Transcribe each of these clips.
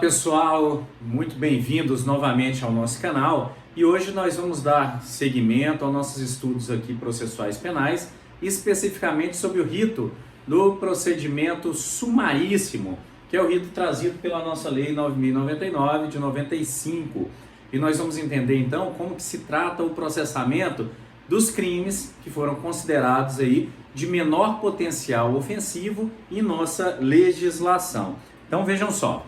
pessoal, muito bem-vindos novamente ao nosso canal e hoje nós vamos dar seguimento aos nossos estudos aqui processuais penais, especificamente sobre o rito do procedimento sumaríssimo, que é o rito trazido pela nossa Lei 9.099 de 95, e nós vamos entender então como que se trata o processamento dos crimes que foram considerados aí de menor potencial ofensivo em nossa legislação. Então vejam só,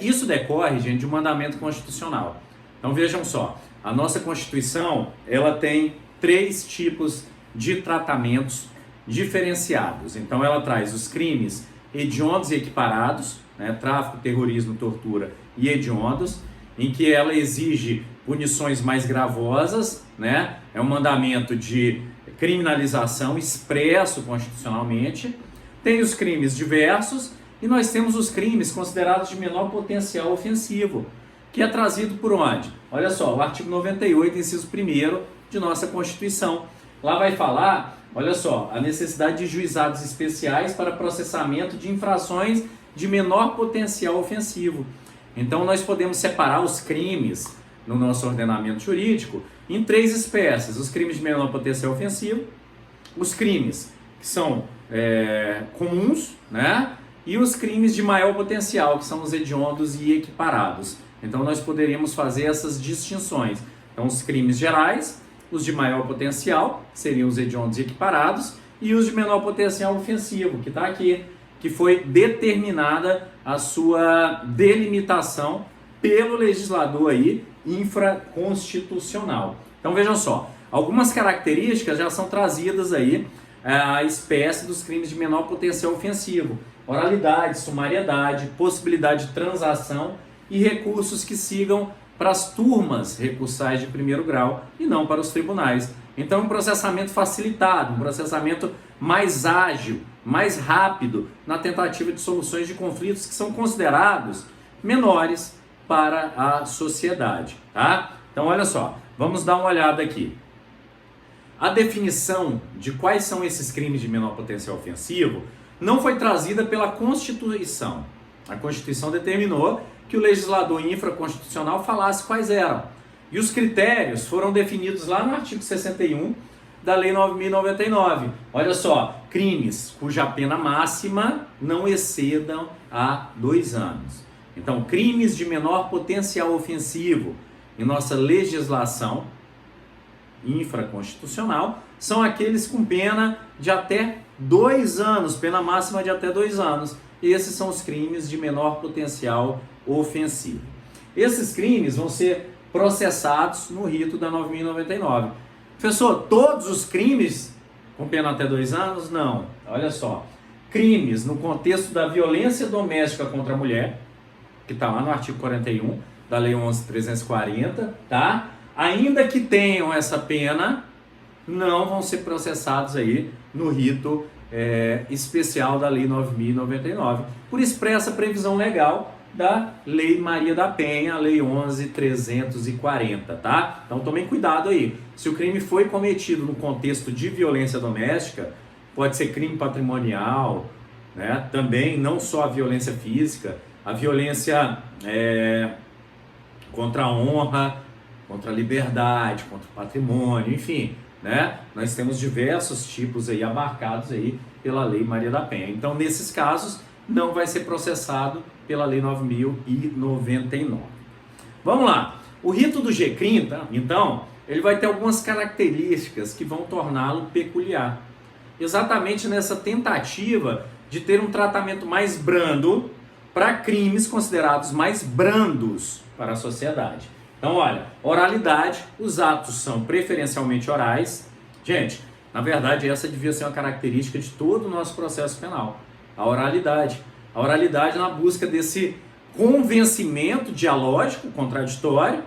isso decorre, gente, de um mandamento constitucional. Então vejam só, a nossa Constituição ela tem 3 tipos de tratamentos diferenciados. Então ela traz os crimes hediondos e equiparados, né, tráfico, terrorismo, tortura e hediondos, em que ela exige punições mais gravosas, né? É um mandamento de criminalização expresso constitucionalmente. Tem os crimes diversos e nós temos os crimes considerados de menor potencial ofensivo, que é trazido por onde? Olha só, o artigo 98, inciso 1º de nossa Constituição. Lá vai falar, olha só, a necessidade de juizados especiais para processamento de infrações de menor potencial ofensivo. Então nós podemos separar os crimes no nosso ordenamento jurídico em 3 espécies: os crimes de menor potencial ofensivo, os crimes que são comuns, né? E os crimes de maior potencial, que são os hediondos e equiparados. Então nós poderíamos fazer essas distinções. Então os crimes gerais, os de maior potencial, seriam os hediondos e equiparados, e os de menor potencial ofensivo, que está aqui, que foi determinada a sua delimitação pelo legislador aí infraconstitucional. Então vejam só, algumas características já são trazidas aí a espécie dos crimes de menor potencial ofensivo: oralidade, sumariedade, possibilidade de transação e recursos que sigam para as turmas recursais de primeiro grau e não para os tribunais. Então um processamento facilitado, um processamento mais ágil, mais rápido na tentativa de soluções de conflitos que são considerados menores para a sociedade, tá? Então olha só, vamos dar uma olhada aqui. A definição de quais são esses crimes de menor potencial ofensivo não foi trazida pela Constituição. A Constituição determinou que o legislador infraconstitucional falasse quais eram. E os critérios foram definidos lá no artigo 61 da Lei 9.099. Olha só, crimes cuja pena máxima não excedam a 2 anos. Então, crimes de menor potencial ofensivo em nossa legislação infraconstitucional são aqueles com pena de até 2 anos, pena máxima de até 2 anos. Esses são os crimes de menor potencial ofensivo. Esses crimes vão ser processados no rito da 9.099. Professor, todos os crimes com pena até 2 anos? Não. Olha só, crimes no contexto da violência doméstica contra a mulher, que está lá no artigo 41 da Lei 11.340, tá? Ainda que tenham essa pena, não vão ser processados aí no rito especial da Lei 9.099, por expressa previsão legal da Lei Maria da Penha, Lei 11.340, tá? Então tomem cuidado aí. Se o crime foi cometido no contexto de violência doméstica, pode ser crime patrimonial, né? Também não só a violência física, a violência contra a honra, contra a liberdade, contra o patrimônio, enfim, né? Nós temos diversos tipos aí abarcados aí pela Lei Maria da Penha. Então, nesses casos, não vai ser processado pela Lei 9.099. Vamos lá. O rito do GCRIM, tá? Então, ele vai ter algumas características que vão torná-lo peculiar. Exatamente nessa tentativa de ter um tratamento mais brando para crimes considerados mais brandos para a sociedade. Então, olha, oralidade, os atos são preferencialmente orais. Gente, na verdade, essa devia ser uma característica de todo o nosso processo penal. A oralidade. A oralidade na busca desse convencimento dialógico, contraditório,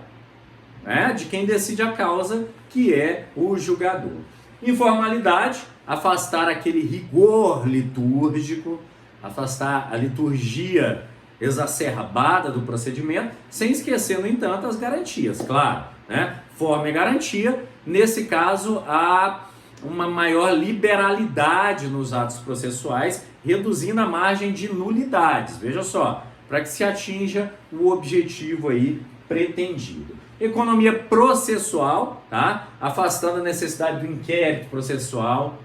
né, de quem decide a causa, que é o julgador. Informalidade, afastar aquele rigor litúrgico, afastar a liturgia exacerbada do procedimento, sem esquecer, no entanto, as garantias, claro, né? Forma e garantia. Nesse caso, há uma maior liberalidade nos atos processuais, reduzindo a margem de nulidades. Veja só, para que se atinja o objetivo aí pretendido. Economia processual, tá? Afastando a necessidade do inquérito processual,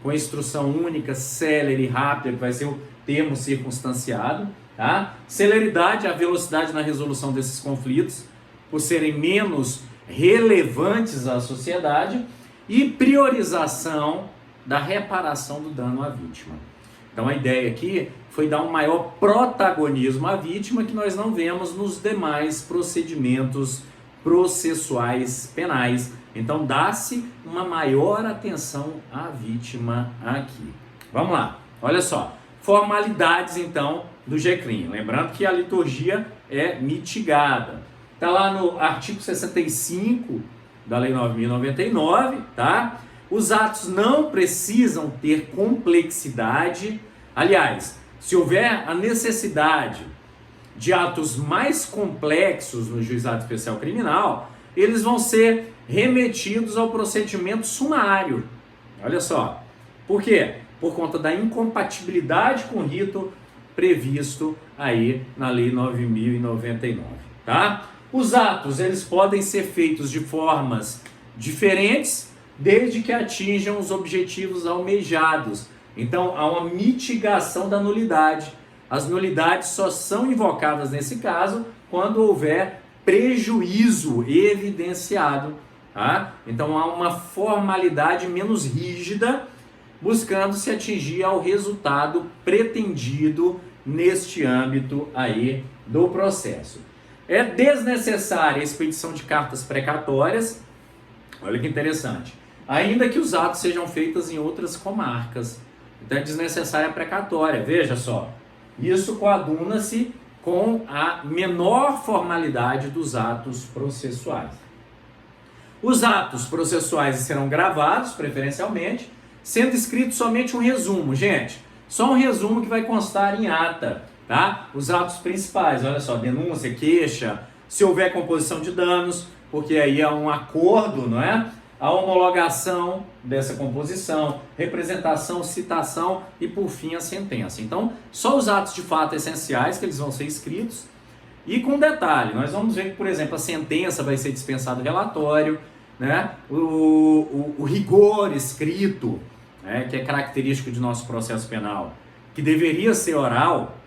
com instrução única, célere e rápida, que vai ser o termo circunstanciado, tá? Celeridade, a velocidade na resolução desses conflitos, por serem menos relevantes à sociedade, e priorização da reparação do dano à vítima. Então a ideia aqui foi dar um maior protagonismo à vítima que nós não vemos nos demais procedimentos processuais penais. Então dá-se uma maior atenção à vítima aqui. Vamos lá, olha só. Formalidades então do GCRIM. Lembrando que a liturgia é mitigada. Está lá no artigo 65 da Lei 9.099, tá? Os atos não precisam ter complexidade. Aliás, se houver a necessidade de atos mais complexos no juizado especial criminal, eles vão ser remetidos ao procedimento sumário. Olha só. Por quê? Por conta da incompatibilidade com o rito previsto aí na Lei 9.099, tá? Os atos, eles podem ser feitos de formas diferentes, desde que atinjam os objetivos almejados. Então, há uma mitigação da nulidade. As nulidades só são invocadas nesse caso quando houver prejuízo evidenciado, tá? Então, há uma formalidade menos rígida, buscando se atingir ao resultado pretendido neste âmbito aí do processo. É desnecessária a expedição de cartas precatórias, olha que interessante, ainda que os atos sejam feitos em outras comarcas. Então é desnecessária a precatória, veja só. Isso coaduna-se com a menor formalidade dos atos processuais. Os atos processuais serão gravados, preferencialmente, sendo escrito somente um resumo. Gente, só um resumo que vai constar em ata, tá? Os atos principais, olha só, denúncia, queixa, se houver composição de danos, porque aí é um acordo, não é? A homologação dessa composição, representação, citação e, por fim, a sentença. Então, só os atos de fato essenciais que eles vão ser escritos. E com detalhe, nós vamos ver que, por exemplo, a sentença vai ser dispensado relatório, né? O rigor escrito, né? Que é característico de nosso processo penal, que deveria ser oral,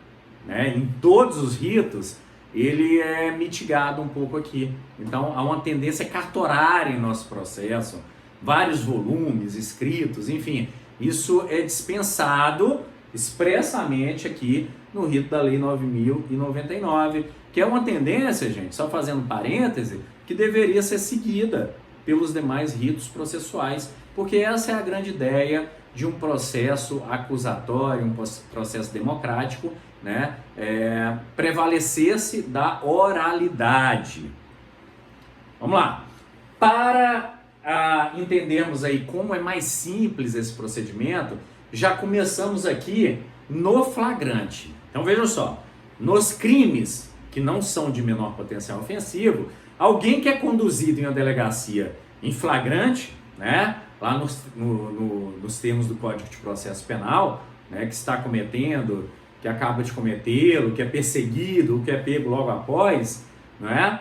né? Em todos os ritos, ele é mitigado um pouco aqui. Então há uma tendência cartorária em nosso processo, vários volumes escritos, enfim, isso é dispensado expressamente aqui no rito da Lei 9.099, que é uma tendência, gente, só fazendo parêntese, que deveria ser seguida pelos demais ritos processuais, porque essa é a grande ideia de um processo acusatório, um processo democrático, né? Prevalecer-se da oralidade. Vamos lá. Para entendermos aí como é mais simples esse procedimento, já começamos aqui no flagrante. Então vejam só, nos crimes que não são de menor potencial ofensivo, alguém que é conduzido em uma delegacia em flagrante, né? Lá nos termos do Código de Processo Penal, né? Que está cometendo, que acaba de cometê-lo, que é perseguido, que é pego logo após, não é?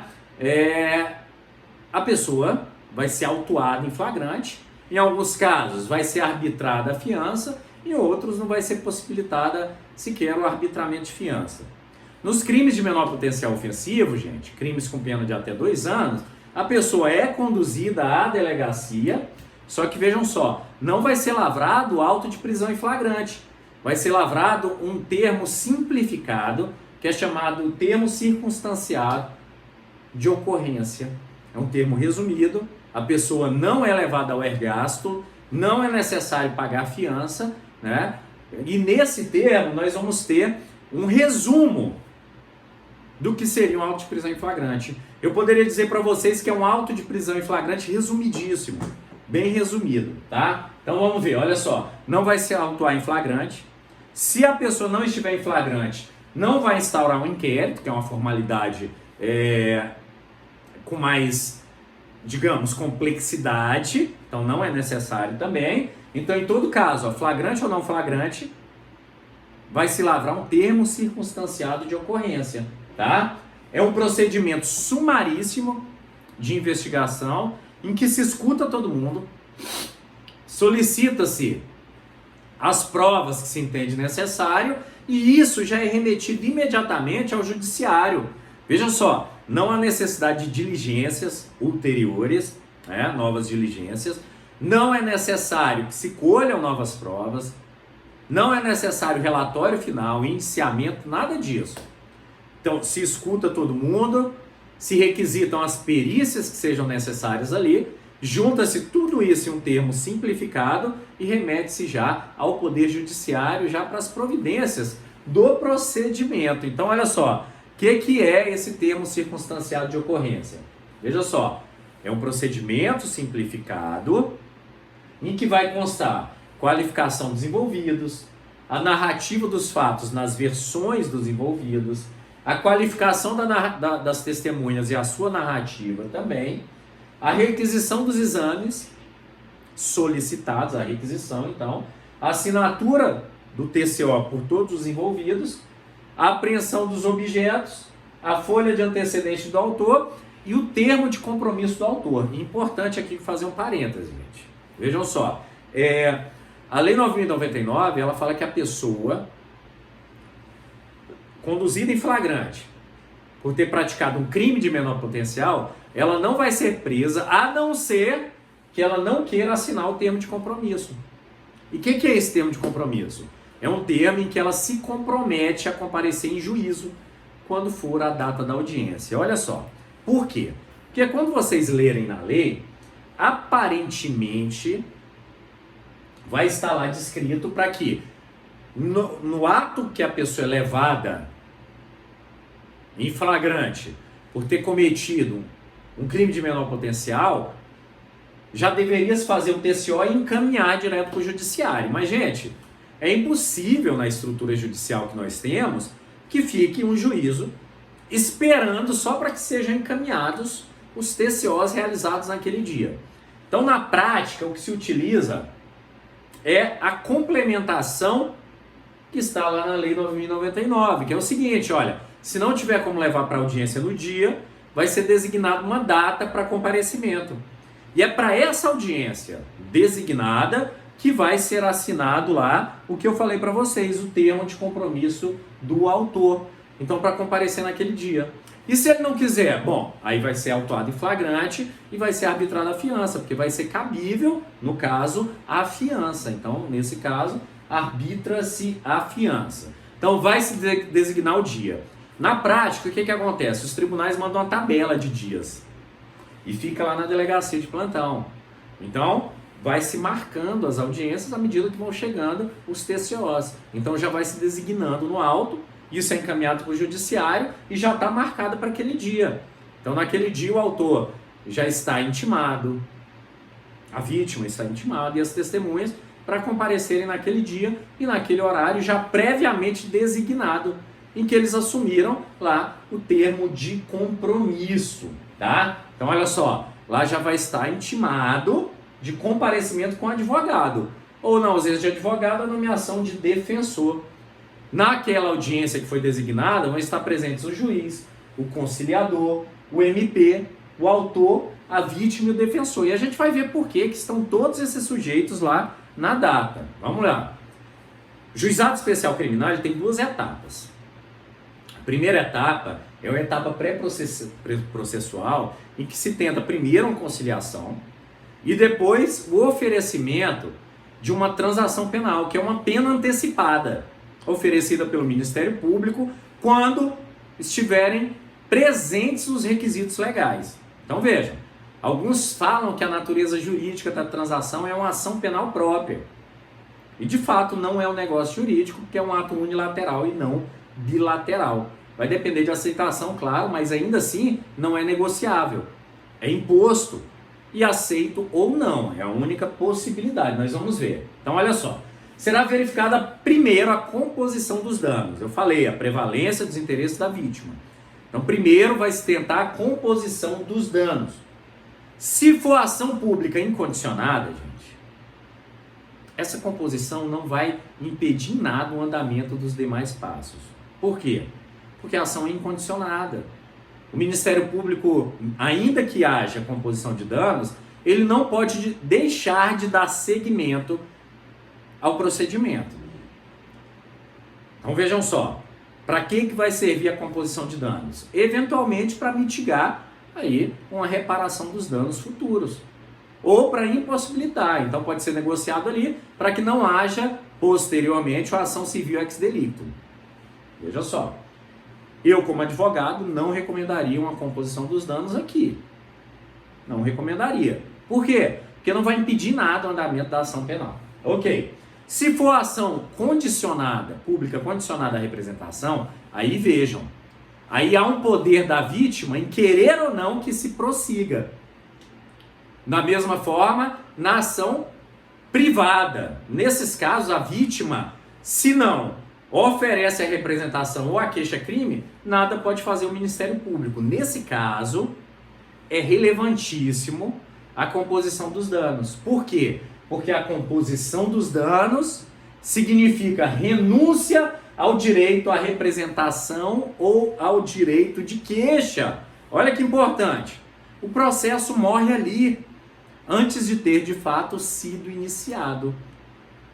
A pessoa vai ser autuada em flagrante, em alguns casos vai ser arbitrada a fiança, em outros não vai ser possibilitada sequer o arbitramento de fiança. Nos crimes de menor potencial ofensivo, gente, crimes com pena de até 2 anos, a pessoa é conduzida à delegacia, só que vejam só, não vai ser lavrado auto de prisão em flagrante, vai ser lavrado um termo simplificado, que é chamado termo circunstanciado de ocorrência. É um termo resumido, a pessoa não é levada ao ergasto, não é necessário pagar fiança, né? E nesse termo nós vamos ter um resumo do que seria um auto de prisão em flagrante. Eu poderia dizer para vocês que é um auto de prisão em flagrante resumidíssimo, bem resumido, tá? Então vamos ver, olha só, não vai se autuar em flagrante. Se a pessoa não estiver em flagrante, não vai instaurar um inquérito, que é uma formalidade com mais, digamos, complexidade, então não é necessário também. Então, em todo caso, flagrante ou não flagrante, vai se lavrar um termo circunstanciado de ocorrência, tá? É um procedimento sumaríssimo de investigação em que se escuta todo mundo, solicita-se as provas que se entende necessário e isso já é remetido imediatamente ao judiciário. Veja só, não há necessidade de diligências ulteriores, né, novas diligências, não é necessário que se colham novas provas, não é necessário relatório final, indiciamento, nada disso. Então, se escuta todo mundo, se requisitam as perícias que sejam necessárias ali, junta-se tudo isso em um termo simplificado e remete-se já ao Poder Judiciário, já para as providências do procedimento. Então, olha só, o que é esse termo circunstanciado de ocorrência? Veja só, é um procedimento simplificado em que vai constar qualificação dos envolvidos, a narrativa dos fatos nas versões dos envolvidos, a qualificação das testemunhas e a sua narrativa também, a requisição dos exames solicitados, a requisição então, a assinatura do TCO por todos os envolvidos, a apreensão dos objetos, a folha de antecedente do autor e o termo de compromisso do autor. E importante aqui fazer um parêntese, gente. Vejam só, a Lei 9.099, ela fala que a pessoa conduzida em flagrante por ter praticado um crime de menor potencial, ela não vai ser presa, a não ser que ela não queira assinar o termo de compromisso. E o que é esse termo de compromisso? É um termo em que ela se compromete a comparecer em juízo quando for a data da audiência. Olha só, por quê? Porque quando vocês lerem na lei, aparentemente vai estar lá descrito para que no ato que a pessoa é levada em flagrante por ter cometido um crime de menor potencial, já deveria se fazer o TCO e encaminhar direto para o judiciário. Mas, gente, é impossível na estrutura judicial que nós temos que fique um juízo esperando só para que sejam encaminhados os TCOs realizados naquele dia. Então, na prática, o que se utiliza é a complementação que está lá na Lei 9.099, que é o seguinte, olha, se não tiver como levar para audiência no dia, vai ser designada uma data para comparecimento. E é para essa audiência designada que vai ser assinado lá o que eu falei para vocês, o termo de compromisso do autor. Então, para comparecer naquele dia. E se ele não quiser? Bom, aí vai ser autuado em flagrante e vai ser arbitrada a fiança, porque vai ser cabível, no caso, a fiança. Então, nesse caso, arbitra-se a fiança. Então, vai se designar o dia. Na prática, o que acontece? Os tribunais mandam uma tabela de dias e fica lá na delegacia de plantão. Então, vai se marcando as audiências à medida que vão chegando os TCOs. Então, já vai se designando no auto, isso é encaminhado para o judiciário e já está marcado para aquele dia. Então, naquele dia, o autor já está intimado, a vítima está intimada e as testemunhas para comparecerem naquele dia e naquele horário já previamente designado, em que eles assumiram lá o termo de compromisso, tá? Então, olha só, lá já vai estar intimado de comparecimento com advogado, ou na ausência de advogado, a nomeação de defensor. Naquela audiência que foi designada, vão estar presentes o juiz, o conciliador, o MP, o autor, a vítima e o defensor. E a gente vai ver por que estão todos esses sujeitos lá na data. Vamos lá. O juizado especial criminal ele tem duas etapas. A primeira etapa é uma etapa pré-processual, em que se tenta primeiro uma conciliação e depois o oferecimento de uma transação penal, que é uma pena antecipada, oferecida pelo Ministério Público quando estiverem presentes os requisitos legais. Então vejam, alguns falam que a natureza jurídica da transação é uma ação penal própria. E de fato não é um negócio jurídico, porque é um ato unilateral e não bilateral. Vai depender de aceitação, claro, mas ainda assim não é negociável. É imposto e aceito ou não. É a única possibilidade, nós vamos ver. Então olha só. Será verificada primeiro a composição dos danos. Eu falei, a prevalência dos interesses da vítima. Então, primeiro vai se tentar a composição dos danos. Se for ação pública incondicionada, gente, essa composição não vai impedir em nada o andamento dos demais passos. Por quê? Porque a ação é incondicionada. O Ministério Público, ainda que haja composição de danos, ele não pode deixar de dar seguimento ao procedimento. Então vejam só, para que vai servir a composição de danos? Eventualmente para mitigar aí uma reparação dos danos futuros, ou para impossibilitar. Então pode ser negociado ali para que não haja posteriormente uma ação civil ex delicto. Veja só, eu como advogado não recomendaria uma composição dos danos aqui. Não recomendaria. Por quê? Porque não vai impedir nada o andamento da ação penal. Ok. Se for ação condicionada, pública condicionada à representação, aí vejam, aí há um poder da vítima em querer ou não que se prossiga. Da mesma forma, na ação privada, nesses casos a vítima, se não oferece a representação ou a queixa-crime, nada pode fazer o Ministério Público. Nesse caso, é relevantíssimo a composição dos danos. Por quê? Porque a composição dos danos significa renúncia ao direito à representação ou ao direito de queixa. Olha que importante. O processo morre ali, antes de ter de fato sido iniciado.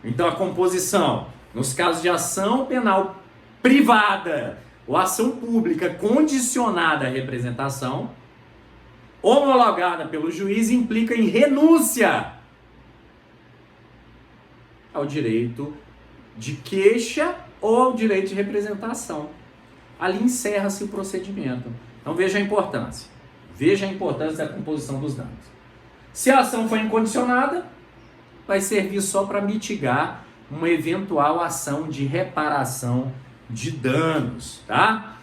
Então a composição, nos casos de ação penal privada ou ação pública condicionada à representação, homologada pelo juiz, implica em renúncia ao direito de queixa ou ao direito de representação. Ali encerra-se o procedimento. Então veja a importância. Veja a importância da composição dos danos. Se a ação for incondicionada, vai servir só para mitigar uma eventual ação de reparação de danos, tá?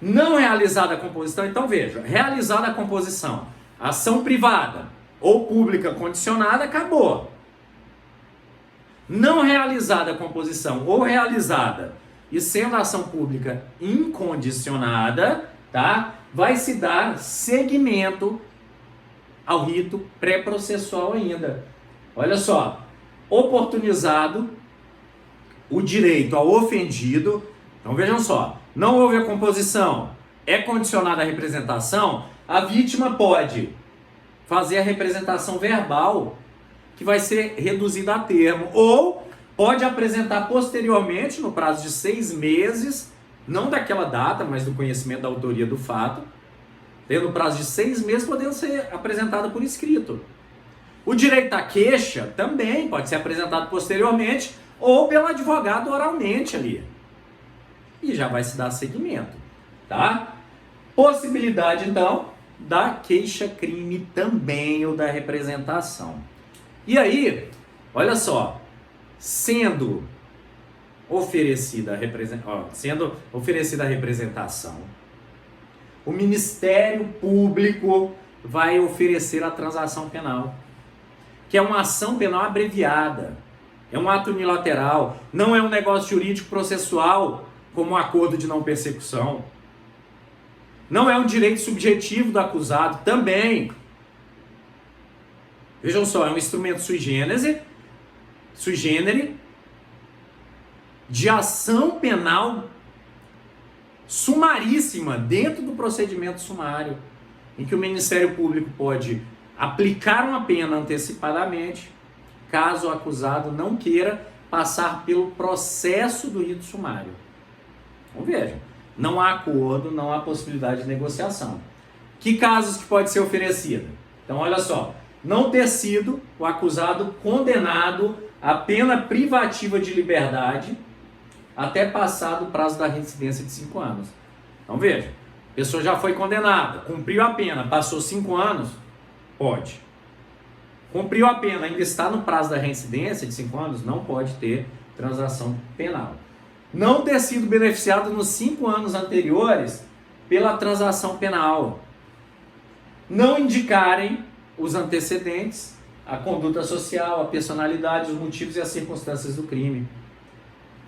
Não realizada a composição, então veja, realizada a composição, ação privada ou pública condicionada, acabou. Não realizada a composição ou realizada e sendo a ação pública incondicionada, tá? Vai se dar seguimento ao rito pré-processual ainda. Olha só, oportunizado o direito ao ofendido. Então vejam só, não houve a composição, é condicionada a representação, a vítima pode fazer a representação verbal, que vai ser reduzida a termo, ou pode apresentar posteriormente, no prazo de 6 meses, não daquela data, mas do conhecimento da autoria do fato, tendo prazo de 6 meses, podendo ser apresentada por escrito. O direito à queixa também pode ser apresentado posteriormente, ou pelo advogado oralmente ali. E já vai se dar seguimento, tá? Possibilidade, então, da queixa-crime também, ou da representação. E aí, olha só, sendo oferecida a representação, o Ministério Público vai oferecer a transação penal, que é uma ação penal abreviada, é um ato unilateral, não é um negócio jurídico processual, como um acordo de não persecução. Não é um direito subjetivo do acusado, também. Vejam só, é um instrumento sui generis, de ação penal sumaríssima dentro do procedimento sumário, em que o Ministério Público pode aplicar uma pena antecipadamente, caso o acusado não queira passar pelo processo do rito sumário. Então vejam, não há acordo, não há possibilidade de negociação. Que casos que pode ser oferecida? Então olha só, não ter sido o acusado condenado à pena privativa de liberdade até passado o prazo da reincidência de 5 anos. Então veja, a pessoa já foi condenada, cumpriu a pena, passou 5 anos, pode. Cumpriu a pena, ainda está no prazo da reincidência de 5 anos, não pode ter transação penal. Não ter sido beneficiado nos 5 anos anteriores pela transação penal. Não indicarem os antecedentes, a conduta social, a personalidade, os motivos e as circunstâncias do crime.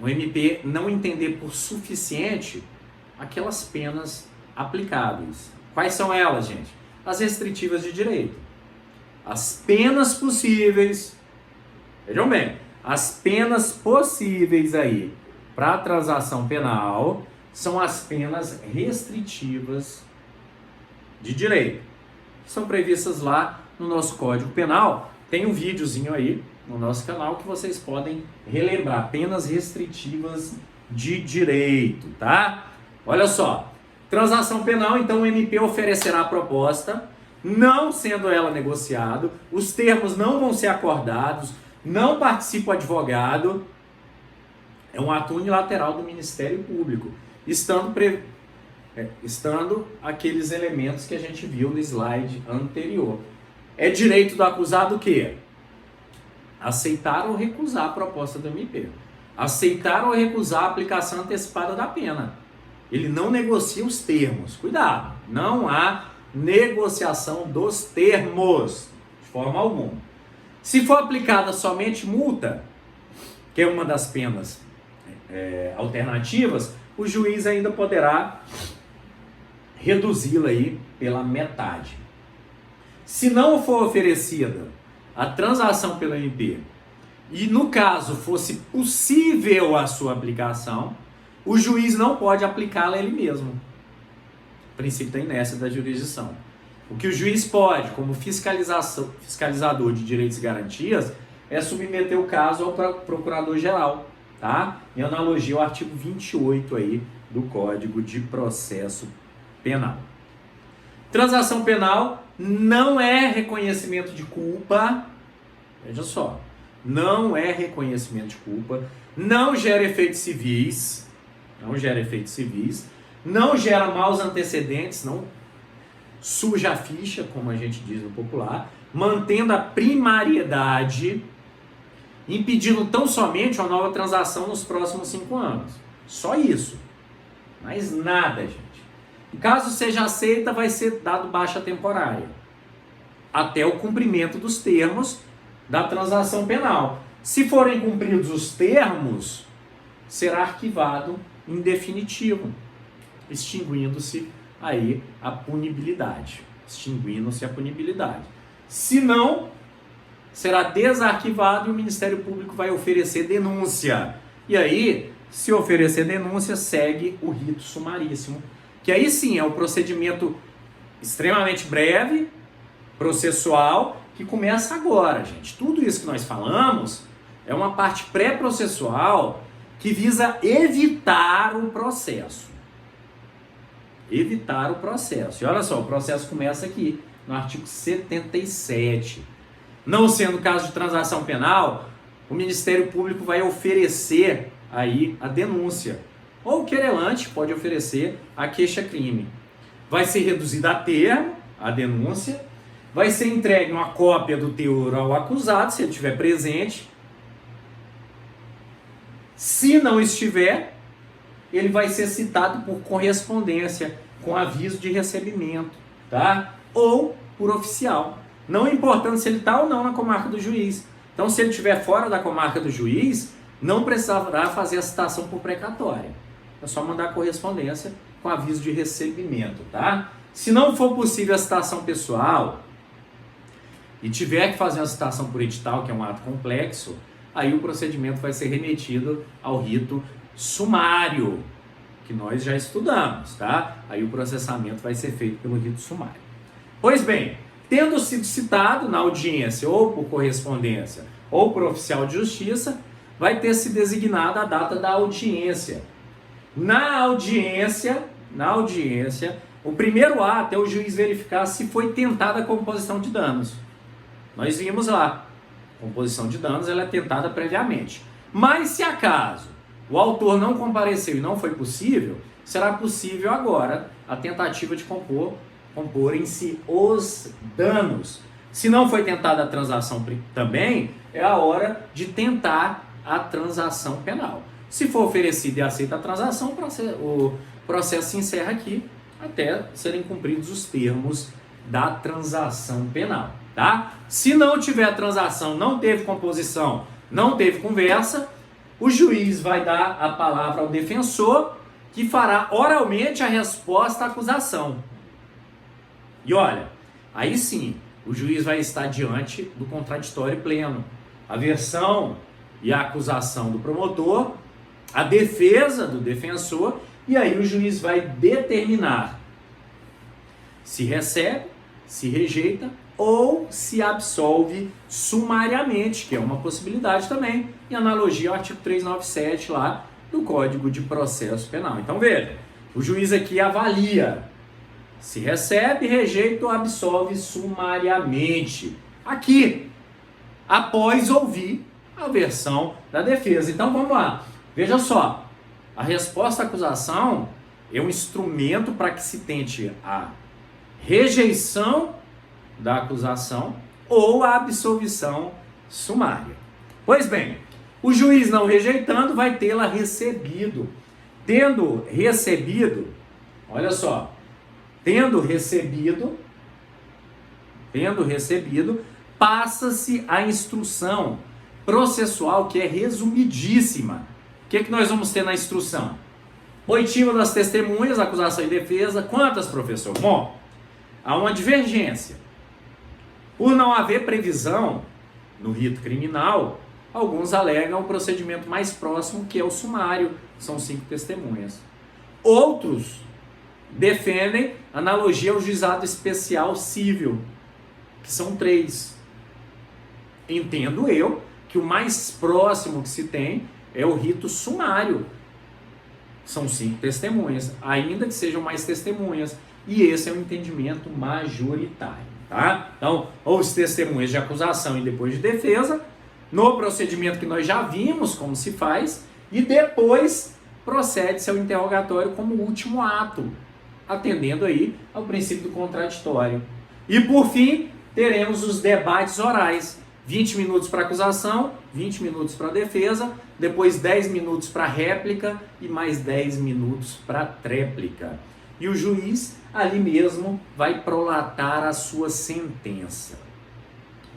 O MP não entender por suficiente aquelas penas aplicáveis. Quais são elas, gente? As restritivas de direito. As penas possíveis, vejam bem, as penas possíveis aí para a transação penal são as penas restritivas de direito. São previstas lá no nosso Código Penal. Tem um videozinho aí no nosso canal que vocês podem relembrar. Penas restritivas de direito, tá? Olha só. Transação penal, então o MP oferecerá a proposta, não sendo ela negociado, os termos não vão ser acordados, não participa o advogado, é um ato unilateral do Ministério Público, estando aqueles elementos que a gente viu no slide anterior. É direito do acusado o quê? Aceitar ou recusar a proposta do MP. Aceitar ou recusar a aplicação antecipada da pena. Ele não negocia os termos. Cuidado, não há negociação dos termos, de forma alguma. Se for aplicada somente multa, que é uma das penas alternativas, o juiz ainda poderá reduzi-la aí pela metade. Se não for oferecida a transação pelo MP e no caso fosse possível a sua aplicação, o juiz não pode aplicá-la ele mesmo. O princípio da inércia da jurisdição. O que o juiz pode, como fiscalizador de direitos e garantias, é submeter o caso ao procurador-geral, tá? Em analogia ao artigo 28 aí do Código de Processo Penal. Transação penal não é reconhecimento de culpa. Veja só, não é reconhecimento de culpa, não gera efeitos civis, não gera maus antecedentes, não suja a ficha, como a gente diz no popular, mantendo a primariedade, impedindo tão somente uma nova transação nos próximos 5 anos. Só isso. Mais nada, gente. Caso seja aceita, vai ser dado baixa temporária, até o cumprimento dos termos da transação penal. Se forem cumpridos os termos, será arquivado em definitivo, extinguindo-se aí a punibilidade. Se não, será desarquivado e o Ministério Público vai oferecer denúncia. E aí, se oferecer denúncia, segue o rito sumaríssimo, que aí sim é um procedimento extremamente breve, processual, que começa agora, gente. Tudo isso que nós falamos é uma parte pré-processual que visa evitar o processo. E olha só, o processo começa aqui, no artigo 77. Não sendo caso de transação penal, o Ministério Público vai oferecer aí a denúncia. Ou o querelante pode oferecer a queixa-crime. Vai ser reduzida a termo, a denúncia, vai ser entregue uma cópia do teor ao acusado, se ele estiver presente. Se não estiver, ele vai ser citado por correspondência, com aviso de recebimento, tá? Ou por oficial. Não importando se ele está ou não na comarca do juiz. Então, se ele estiver fora da comarca do juiz, não precisará fazer a citação por precatória. É só mandar correspondência com aviso de recebimento, tá? Se não for possível a citação pessoal e tiver que fazer uma citação por edital, que é um ato complexo, aí o procedimento vai ser remetido ao rito sumário, que nós já estudamos, tá? Aí o processamento vai ser feito pelo rito sumário. Pois bem, tendo sido citado na audiência ou por correspondência ou por oficial de justiça, vai ter se designado a data da audiência. Na audiência, o primeiro ato é o juiz verificar se foi tentada a composição de danos. Nós vimos lá, composição de danos ela é tentada previamente. Mas se acaso o autor não compareceu e não foi possível, será possível agora a tentativa de comporem-se os danos. Se não foi tentada a transação também, é a hora de tentar a transação penal. Se for oferecida e aceita a transação, o processo se encerra aqui até serem cumpridos os termos da transação penal, tá? Se não tiver transação, não teve composição, não teve conversa, o juiz vai dar a palavra ao defensor, que fará oralmente a resposta à acusação. E olha, aí sim, o juiz vai estar diante do contraditório pleno. A versão e a acusação do promotor, a defesa do defensor, e aí o juiz vai determinar se recebe, se rejeita ou se absolve sumariamente, que é uma possibilidade também, em analogia ao artigo 397 lá do Código de Processo Penal. Então veja, o juiz aqui avalia se recebe, rejeita ou absolve sumariamente. Aqui, após ouvir a versão da defesa. Então vamos lá, veja só, a resposta à acusação é um instrumento para que se tente a rejeição da acusação ou a absolvição sumária. Pois bem, o juiz não rejeitando vai tê-la recebido. Tendo recebido, olha só, tendo recebido, passa-se a instrução processual que é resumidíssima. O que nós vamos ter na instrução? Oitiva das testemunhas, acusação e defesa. Quantas, professor? Bom, há uma divergência. Por não haver previsão no rito criminal, alguns alegam o procedimento mais próximo, que é o sumário, são 5 testemunhas. Outros defendem analogia ao juizado especial civil, que são 3. Entendo eu que o mais próximo que se tem é o rito sumário. São 5 testemunhas, ainda que sejam mais testemunhas, e esse é o entendimento majoritário. Tá? Então, houve testemunhas de acusação e depois de defesa, no procedimento que nós já vimos como se faz, e depois procede-se ao interrogatório como último ato, atendendo aí ao princípio do contraditório. E por fim, teremos os debates orais, 20 minutos para acusação, 20 minutos para defesa, depois 10 minutos para réplica e mais 10 minutos para tréplica. E o juiz ali mesmo vai prolatar a sua sentença.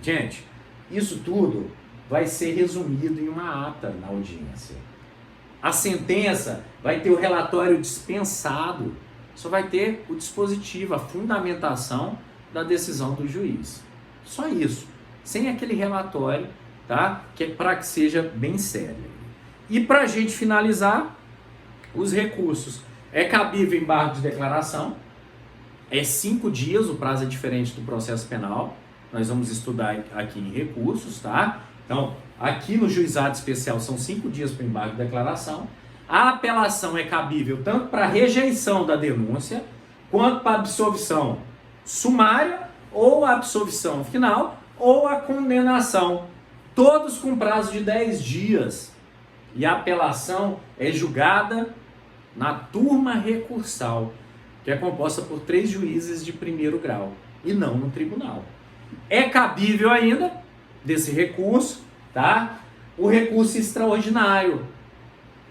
Gente, isso tudo vai ser resumido em uma ata na audiência. A sentença vai ter o relatório dispensado, só vai ter o dispositivo, a fundamentação da decisão do juiz. Só isso, sem aquele relatório, tá? Que é para que seja bem sério. E para a gente finalizar, os recursos. É cabível embargo de declaração, é 5 dias, o prazo é diferente do processo penal, nós vamos estudar aqui em recursos, tá? Então, aqui no juizado especial são 5 dias para embargo de declaração, a apelação é cabível tanto para rejeição da denúncia, quanto para absolvição sumária, ou a absolvição final, ou a condenação, todos com prazo de 10 dias, e a apelação é julgada na turma recursal, que é composta por 3 juízes de primeiro grau, e não no tribunal. É cabível ainda, desse recurso, tá? O recurso extraordinário,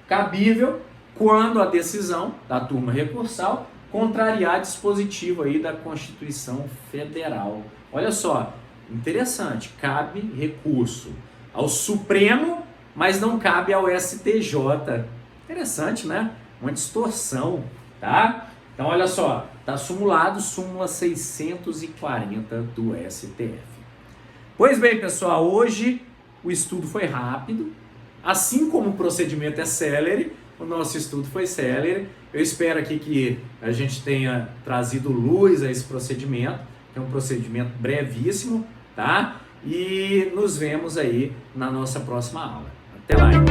cabível quando a decisão da turma recursal contrariar dispositivo aí da Constituição Federal. Olha só, interessante, cabe recurso ao Supremo, mas não cabe ao STJ. Interessante, né? Uma distorção, tá? Então, olha só, tá sumulado, súmula 640 do STF. Pois bem, pessoal, hoje o estudo foi rápido, assim como o procedimento é célere, o nosso estudo foi célere. Eu espero aqui que a gente tenha trazido luz a esse procedimento, que é um procedimento brevíssimo, tá? E nos vemos aí na nossa próxima aula. Até lá, então.